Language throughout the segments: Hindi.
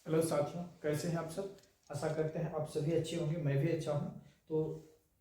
हेलो साथियों, कैसे हैं आप सब। आशा करते हैं आप सभी अच्छे होंगे, मैं भी अच्छा हूं। तो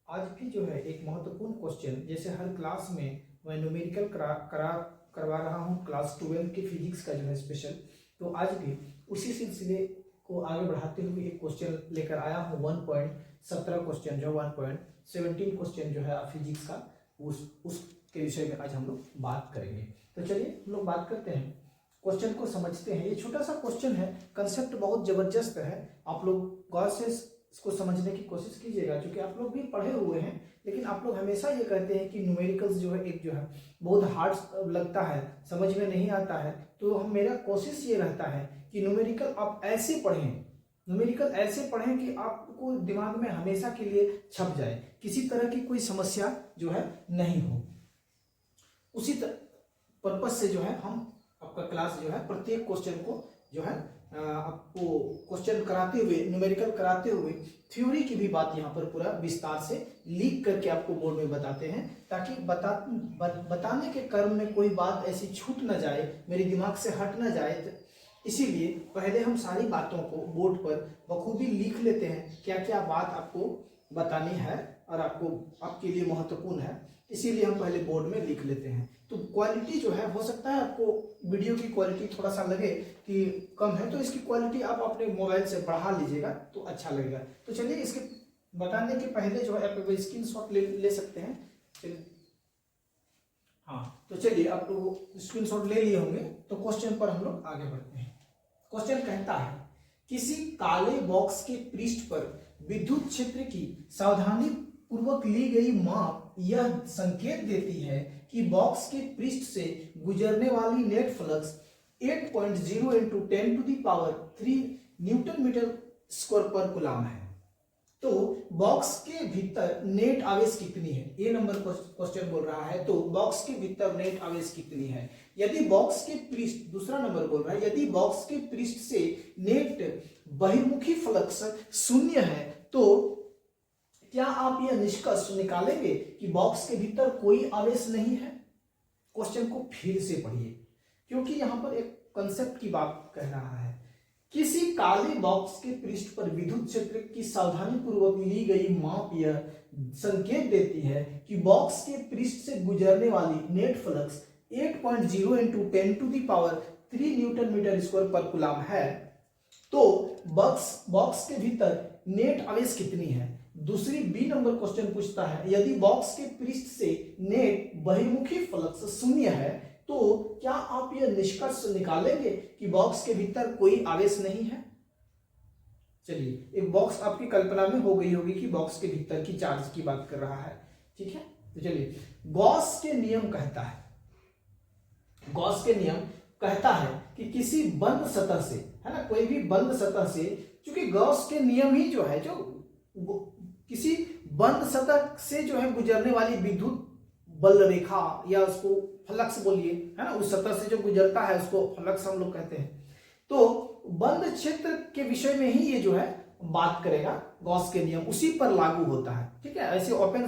आज भी जो है एक महत्वपूर्ण क्वेश्चन, जैसे हर क्लास में मैं न्यूमेरिकल करवा रहा हूं क्लास 12 की फिजिक्स का जो है स्पेशल। तो आज भी उसी सिलसिले को आगे बढ़ाते हुए एक क्वेश्चन लेकर आया हूँ। 1.17 क्वेश्चन जो 1.17 क्वेश्चन जो है फिजिक्स का, उसके विषय में आज हम लोग बात करेंगे। तो चलिए हम लोग बात करते हैं, क्वेश्चन को समझते हैं। ये छोटा सा क्वेश्चन है, कंसेप्ट बहुत जबरदस्त है। आप लोग गौर से इसको समझने की कोशिश कीजिएगा, क्योंकि आप लोग भी पढ़े हुए हैं, लेकिन आप लोग हमेशा ये कहते हैं कि न्यूमेरिकल्स जो है एक जो है बहुत हार्ड लगता है, समझ में नहीं आता है। तो हम मेरा कोशिश ये रहता है कि न्यूमेरिकल आप ऐसे पढ़ें, न्यूमेरिकल ऐसे पढ़ें कि आपको दिमाग में हमेशा के लिए छप जाए, किसी तरह की कोई समस्या जो है नहीं हो। उसी पर्पज से जो है हम आपका क्लास जो है प्रत्येक क्वेश्चन को जो है आपको क्वेश्चन कराते हुए, न्यूमेरिकल कराते हुए थ्योरी की भी बात यहाँ पर पूरा विस्तार से लिख करके आपको बोर्ड में बताते हैं, ताकि बताने के क्रम में कोई बात ऐसी छूट ना जाए, मेरे दिमाग से हट ना जाए। तो इसीलिए पहले हम सारी बातों को बोर्ड पर बखूबी लिख लेते हैं, क्या क्या बात आपको बतानी है और आपके लिए महत्वपूर्ण है, इसीलिए हम पहले बोर्ड में लिख लेते हैं। तो क्वालिटी जो है, हो सकता है आपको वीडियो की क्वालिटी थोड़ा सा लगे कि कम है, तो इसकी क्वालिटी आप अपने मोबाइल से बढ़ा लीजिएगा तो अच्छा लगेगा। तो चलिए, इसके बताने के पहले जो है आप स्क्रीन शॉट ले सकते हैं। चलिए, हाँ, तो चलिए आप लोग स्क्रीन शॉट ले लिए होंगे, तो क्वेश्चन पर हम लोग आगे बढ़ते हैं। क्वेश्चन कहता है, किसी काले बॉक्स के पृष्ठ पर विद्युत क्षेत्र की सावधानी पूर्वक ली गई माप यह संकेत देती है कि बॉक्स के पृष्ठ से गुजरने वाली net flux 8.0 into 10⁻³ newton metre square पर कूलम है। तो बॉक्स के भीतर नेट आवेश कितनी है, ए नंबर क्वेश्चन बोल रहा है। तो बॉक्स के भीतर नेट आवेश कितनी है। यदि बॉक्स के पृष्ठ, दूसरा नंबर बोल रहा है, यदि बॉक्स के पृष्ठ से नेट बहिर्मुखी फ्लक्स 0 है, तो क्या आप यह निष्कर्ष निकालेंगे कि बॉक्स के भीतर कोई आवेश नहीं है। क्वेश्चन को फिर से पढ़िए, क्योंकि यहां पर एक कंसेप्ट की बात कह रहा है। किसी काले बॉक्स के पृष्ठ पर विद्युत क्षेत्र की सावधानी पूर्वक ली गई माप यह संकेत देती है कि बॉक्स के पृष्ठ से गुजरने वाली net flux 8.0 into 10⁻³ newton metre square पर कूलम है। तो बॉक्स के भीतर नेट आवेश कितनी है। दूसरी बी नंबर क्वेश्चन पूछता है, यदि बॉक्स के पृष्ठ से नेट बहिर्मुखी फ्लक्स 0 है, तो क्या आप यह निष्कर्ष निकालेंगे कि बॉक्स के भीतर कोई आवेश नहीं है। चलिए, एक बॉक्स आपकी कल्पना में हो गई होगी कि बॉक्स के भीतर की चार्ज की बात कर रहा है, ठीक है। तो चलिए, गॉस के नियम कहता है, गॉस के नियम कहता है कि किसी बंद सतह से, है ना, कोई भी बंद सतह से, क्योंकि गॉस के नियम ही जो है, जो किसी बंद सतह से जो है गुजरने वाली विद्युत बल रेखा, या उसको फ्लक्स बोलिए, है ना, उस सतह से जो गुजरता है उसको फ्लक्स हम लोग कहते हैं। तो बंद क्षेत्र के विषय में ही ये जो है बात करेगा। गॉस के नियम उसी पर लागू होता है, ठीक है। ऐसे ओपन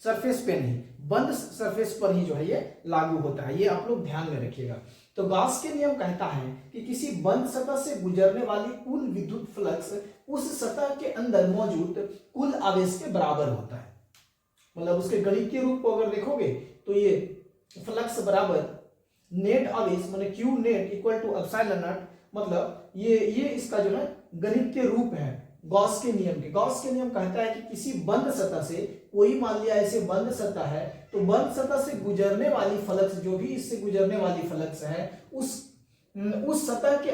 सरफेस पे नहीं, बंद सरफेस पर ही जो है ये लागू होता है, ये आप लोग ध्यान में रखिएगा। तो गॉस के नियम कहता है कि किसी बंद सतह से गुजरने वाली कुल विद्युत फ्लक्स उस सतह के अंदर मौजूद कुल आवेश के बराबर होता है। मतलब उसके गणितीय रूप को अगर देखोगे तो ये फ्लक्स बराबर नेट आवेश माने Q net equal to epsilon naught, मतलब ये इसका जो है गणितीय रूप है गॉस के नियम के। गॉस के नियम कहता है कि किसी बंद सतह से, कोई मान लिया ऐसे बंद सतह है, तो बंद सतह से गुजरने वाली फ्लक्स, जो भी इससे गुजरने वाली फ्लक्स है, उस सतह के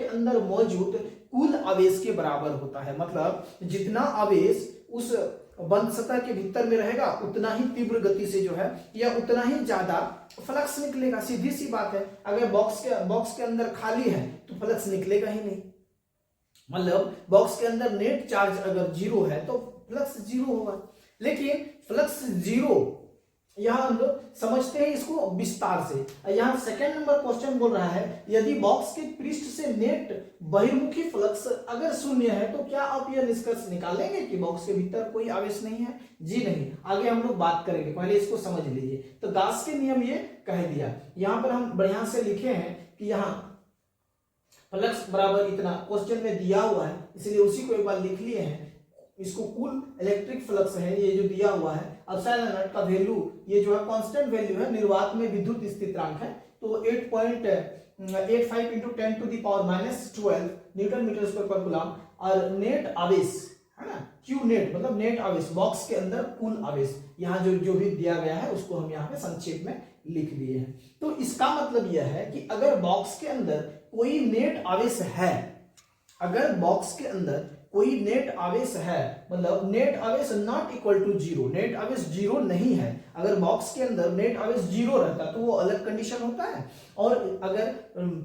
अंदर मौजूद कुल आवेश के बराबर होता है। मतलब जितना आवेश उस बंद सतह के भीतर में रहेगा, उतना ही तीव्र गति से जो है, या उतना ही ज्यादा फ्लक्स निकलेगा। सीधी सी बात है, अगर बॉक्स के अंदर खाली है तो फ्लक्स निकलेगा ही नहीं। मतलब बॉक्स के अंदर नेट चार्ज अगर 0 है तो फ्लक्स 0 होगा। लेकिन फ्लक्स 0 यहां हम लोग समझते हैं इसको विस्तार से। यहां सेकंड नंबर क्वेश्चन बोल रहा है, यदि बॉक्स के पृष्ठ से नेट बहिर्मुखी फ्लक्स अगर 0 है, तो क्या आप यह निष्कर्ष निकालेंगे कि बॉक्स के भीतर कोई आवेश नहीं है। जी नहीं, आगे हम लोग बात करेंगे, पहले इसको समझ लीजिए। तो गॉस के नियम ये कह दिया। यहां पर हम बढ़िया से लिखे हैं कि यहां फ्लक्स बराबर इतना क्वेश्चन में दिया हुआ है, इसलिए उसी को एक बार लिख लिए हैं। इसको कुल इलेक्ट्रिक फ्लक्स है ये जो दिया हुआ है। एप्सिलॉन नॉट का वैल्यू ये जो है कांस्टेंट वैल्यू है, निर्वात में विद्युत स्थिरांक है, तो 8.85 इंटू 10⁻⁻12 न्यूटन मीटर स्क्वायर पर कूलम। और नेट आवेश है ना, क्यू नेट मतलब नेट आवेश, बॉक्स के अंदर कुल आवेश, यहाँ जो भी दिया गया है उसको हम यहाँ पे संक्षेप में लिख लिए हैं। तो इसका मतलब यह है कि अगर बॉक्स के अंदर कोई नेट आवेश है, अगर बॉक्स के अंदर कोई नेट आवेश है, मतलब नेट आवेश not equal to zero, net आवेश जीरो नहीं है, अगर बॉक्स के अंदर नेट आवेश जीरो रहता है तो वो अलग कंडीशन होता है, और अगर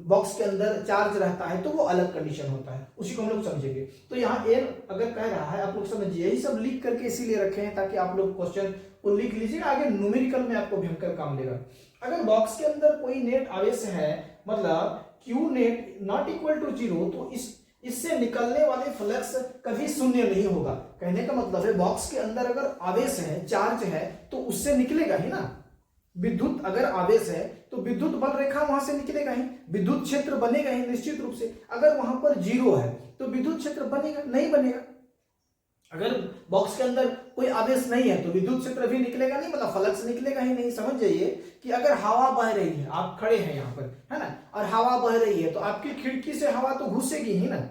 बॉक्स के अंदर चार्ज रहता है तो वो अलग कंडीशन होता है, उसी को हम लोग समझेंगे। तो यहाँ एन अगर कह रहा है, आप लोग समझिए, यही सब लिख करके इसीलिए रखे हैं ताकि आप लोग क्वेश्चन को लिख लीजिए, आगे न्यूमेरिकल में आपको भयंकर काम देगा। अगर बॉक्स के अंदर कोई नेट आवेश है, मतलब Q net not equal to zero, तो इससे निकलने वाले फ्लक्स कभी शून्य नहीं होगा। कहने का मतलब है बॉक्स के अंदर अगर आवेश है, चार्ज है, तो उससे निकलेगा ही ना विद्युत। अगर आवेश है तो विद्युत बल रेखा वहां से निकलेगा ही, विद्युत क्षेत्र बनेगा ही निश्चित रूप से। अगर वहां पर जीरो है तो विद्युत क्षेत्र बनेगा नहीं बनेगा। अगर बॉक्स के अंदर कोई आवेश नहीं है तो विद्युत क्षेत्र भी निकलेगा नहीं, मतलब फ्लक्स निकलेगा ही नहीं। समझ जाइए कि अगर हवा बह रही है, आप खड़े हैं यहाँ पर है ना, और हवा बह रही है तो आपकी खिड़की से हवा तो घुसेगी ही ना।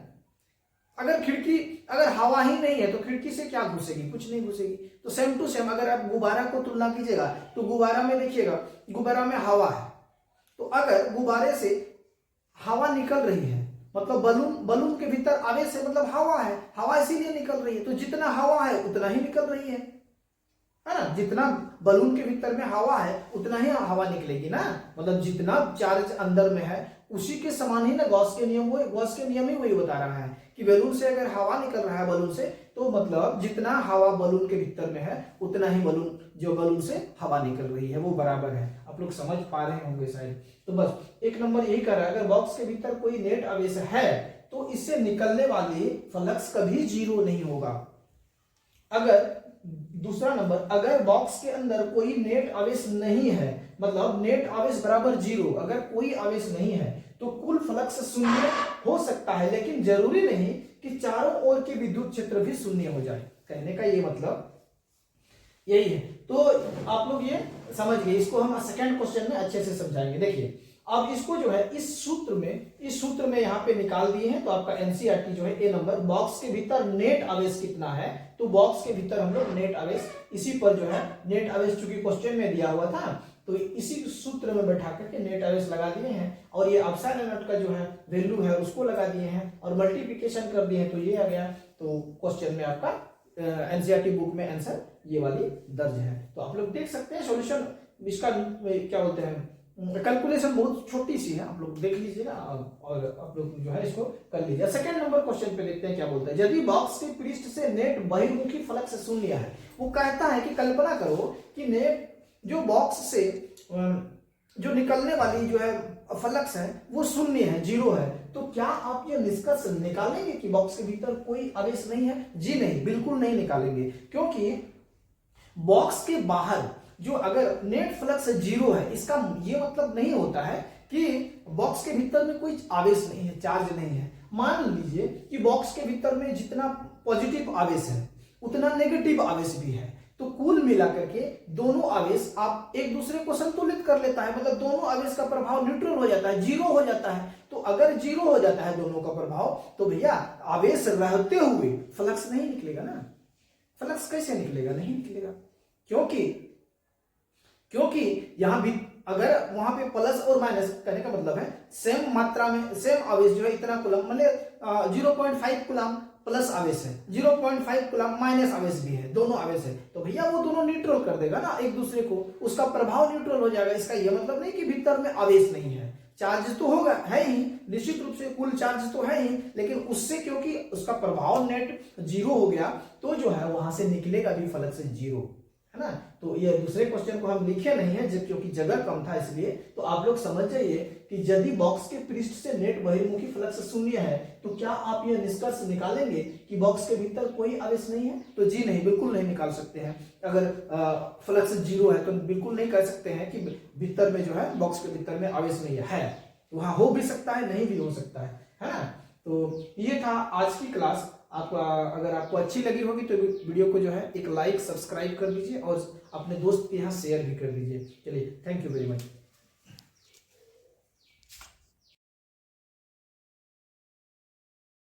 अगर हवा ही नहीं है तो खिड़की से क्या घुसेगी, कुछ नहीं घुसेगी। तो सेम टू सेम अगर आप गुब्बारा को तुलना कीजिएगा तो गुब्बारा में देखिएगा, गुब्बारा में हवा है, तो अगर गुब्बारे से हवा निकल रही है मतलब बलून के भीतर आवेश है, मतलब हवा है, हवा इसीलिए निकल रही है, तो जितना हवा है उतना ही निकल रही है ना। जितना बलून के भीतर में हवा है उतना ही हवा निकलेगी ना, मतलब जितना चार्ज अंदर में है उसी के समान ही ना। गॉस के नियम ही वही बता रहा है कि बैलून से अगर हवा निकल रहा है बलून से, तो मतलब जितना हवा बलून के भीतर में है उतना ही बलून से हवा निकल रही है, वो बराबर है। आप लोग समझ पा रहे होंगे शायद। तो बस एक नंबर यही कर रहा है, अगर बॉक्स के भीतर कोई नेट आवेश है तो इससे निकलने वाली फ्लक्स कभी जीरो नहीं होगा। अगर दूसरा नंबर, अगर बॉक्स के अंदर कोई नेट आवेश नहीं है, मतलब नेट आवेश बराबर जीरो, अगर कोई आवेश नहीं है तो कुल फ्लक्स शून्य हो सकता है, लेकिन जरूरी नहीं कि चारों ओर के विद्युत क्षेत्र भी शून्य हो जाए। कहने का ये मतलब यही है। तो आप लोग ये समझ गए, इसको हम सेकंड क्वेश्चन में अच्छे से समझाएंगे। देखिए अब इसको जो है इस सूत्र में यहाँ पे निकाल दिए हैं, तो आपका एनसीईआरटी जो है ए नंबर, बॉक्स के भीतर नेट आवेश कितना है, तो बॉक्स के भीतर हम लोग नेट आवेश, इसी पर जो है नेट आवेश चूंकि क्वेश्चन में दिया हुआ था तो इसी सूत्र में बैठा करके नेट आवेश लगा दिए हैं, और ये एप्सिलॉन नॉट का जो है वैल्यू है उसको लगा दिए हैं और मल्टीप्लिकेशन कर दिए हैं, तो ये आ गया। तो क्वेश्चन में आपका एनसीईआरटी बुक में आंसर ये वाली दर्ज है। तो आप लोग देख सकते हैं सॉल्यूशन, इसका क्या बोलते हैं, कैलकुलेशन बहुत छोटी सी है, आप लोग देख लीजिएगा और आप लोग जो है इसको कर लीजिए। सेकंड नंबर क्वेश्चन पे देखते हैं क्या बोलता है। यदि बॉक्स के पृष्ठ से नेट बहिर्मुखी फ्लक्स शून्य है, वो कहता है कि कल्पना करो कि नेट जो बॉक्स से जो निकलने वाली जो है फ्लक्स है वो शून्य है, जीरो है, तो क्या आप ये निष्कर्ष निकालेंगे कि बॉक्स के भीतर कोई आवेश नहीं है? जी नहीं, बिल्कुल नहीं निकालेंगे, क्योंकि बॉक्स के बाहर जो अगर नेट फ्लक्स जीरो है, इसका ये मतलब नहीं होता है कि बॉक्स के भीतर में कोई आवेश नहीं है, चार्ज नहीं है। मान लीजिए कि बॉक्स के भीतर में जितना पॉजिटिव आवेश है उतना नेगेटिव आवेश भी है, तो कुल मिलाकर के दोनों आवेश आप एक दूसरे को संतुलित कर लेता है, मतलब दोनों आवेश का प्रभाव न्यूट्रल हो जाता है, जीरो हो जाता है। तो अगर जीरो हो जाता है दोनों का प्रभाव, तो भैया आवेश रहते हुए फ्लक्स नहीं निकलेगा ना। फ्लक्स कैसे निकलेगा? नहीं निकलेगा, क्योंकि यहां भी अगर वहां पे प्लस और माइनस करने का मतलब है सेम मात्रा में सेम आवेश जो है इतना कूलम, मतलब 0.5 कूलम प्लस आवेश है, 0.5 कूलम माइनस आवेश भी है, दोनों आवेश है, तो भैया वो दोनों न्यूट्रल कर देगा ना एक दूसरे को, उसका प्रभाव न्यूट्रल हो जाएगा। इसका ये मतलब नहीं कि भीतर में आवेश नहीं है, चार्ज तो होगा, है ही, निश्चित रूप से कुल चार्ज तो है ही, लेकिन उससे क्योंकि उसका प्रभाव नेट जीरो हो गया तो जो है वहां से निकलेगा भी फ्लक्स जीरो, है ना। तो ये दूसरे क्वेश्चन को हम लिखे नहीं है क्योंकि जगह कम था इसलिए। तो आप लोग समझ जाइए कि यदि बॉक्स के पृष्ठ से नेट बहिर्मुखी फ्लक्स शून्य है, तो क्या आप यह निष्कर्ष निकालेंगे कि बॉक्स के भीतर कोई आवेश नहीं है? तो जी नहीं, बिल्कुल नहीं निकाल सकते हैं। अगर फ्लक्स जीरो है तो बिल्कुल नहीं कह सकते हैं कि भीतर में जो है बॉक्स के भीतर में आवेश नहीं है। वहां हो भी सकता है, नहीं भी हो सकता है, है ना। तो ये था आज की क्लास। आप अगर आपको अच्छी लगी होगी तो वीडियो को जो है एक लाइक सब्सक्राइब कर दीजिए और अपने दोस्त के यहाँ शेयर भी कर दीजिए। चलिए, थैंक यू वेरी मच।